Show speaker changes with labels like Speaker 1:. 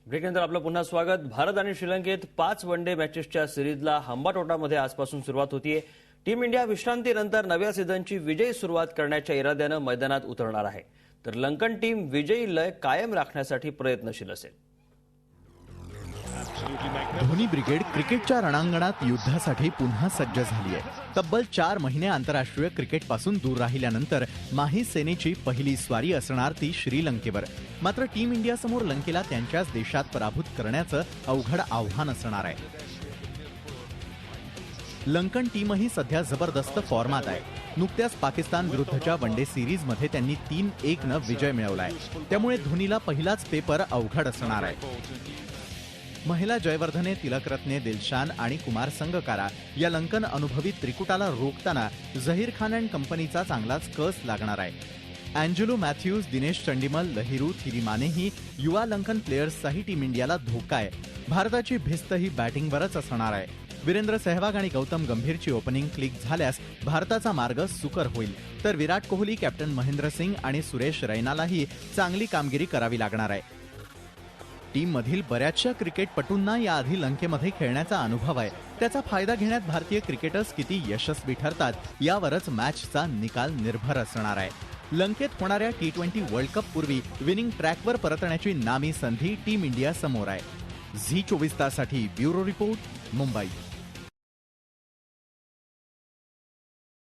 Speaker 1: ब्रेकनंतर आपलं पुन्हा स्वागत। भारत आणि श्रीलंकेत 5 वनडे मॅचेसच्या सिरीजला हंबाटोटामध्ये आजपासून सुरुवात होतीये। टीम इंडिया विश्रांतीनंतर नव्या सीझनची विजयी सुरुवात करण्याच्या इराद्यानं मैदानात उतरणार आहे, तर लंकन टीम विजयी लय कायम राखण्यासाठी प्रयत्नशील असेल।
Speaker 2: धोनी ब्रिगेड क्रिकेटच्या रणांगणात युद्धासाठी पुन्हा सज्ज झाली आहे। तब्बल 4 महिने आंतरराष्ट्रीय क्रिकेटपासून दूर राहिल्यानंतर माही सेनेची पहिली स्वारी असणार ती श्रीलंकेवर। मात्र टीम इंडियासमोर लंकेला त्यांच्याच देशात पराभूत करण्याचं अवघड आव्हान असणार आहे। लंकन टीमही सध्या जबरदस्त फॉर्मात आहे। नुकत्याच पाकिस्तान विरुद्धच्या वनडे सिरीजमध्ये त्यांनी 3-1 न विजय मिळवलाय, त्यामुळे धोनीला पहिलाच पेपर अवघड असणार आहे। महिला जयवर्धने, तिलकरत्ने, दिलशान आणि कुमार संगकारा या लंकन अनुभवी त्रिकुटाला रोखताना झहीर खान अँड कंपनीचा चांगलाच कस लागणार आहे। अँजेलो मॅथ्यूज, दिनेश चंडीमल, लहिरू थिरिमानेही युवा लंकन प्लेयर्सचाही टीम इंडियाला धोका आहे। भारताची भिस्त ही बॅटिंगवरच असणार आहे। वीरेंद्र सहवाग आणि गौतम गंभीरची ओपनिंग क्लिक झाल्यास भारताचा मार्ग सुकर होईल, तर विराट कोहली, कॅप्टन महेंद्र सिंग आणि सुरेश रैनालाही चांगली कामगिरी करावी लागणार आहे। टीम मधील बऱ्याचशा क्रिकेटपटूंना याआधी लंकेमध्ये खेळण्याचा अनुभव आहे, त्याचा फायदा घेण्यात भारतीय क्रिकेटर्स किती यशस्वी ठरतात यावरच मॅचचा निकाल निर्भर असणार आहे। लंकेत होणाऱ्या T20 वर्ल्ड कप पूर्वी विनिंग ट्रॅकवर परतण्याची नामी संधी टीम इंडिया समोर आहे। झी 24 ताससाठी ब्युरो रिपोर्ट, मुंबई।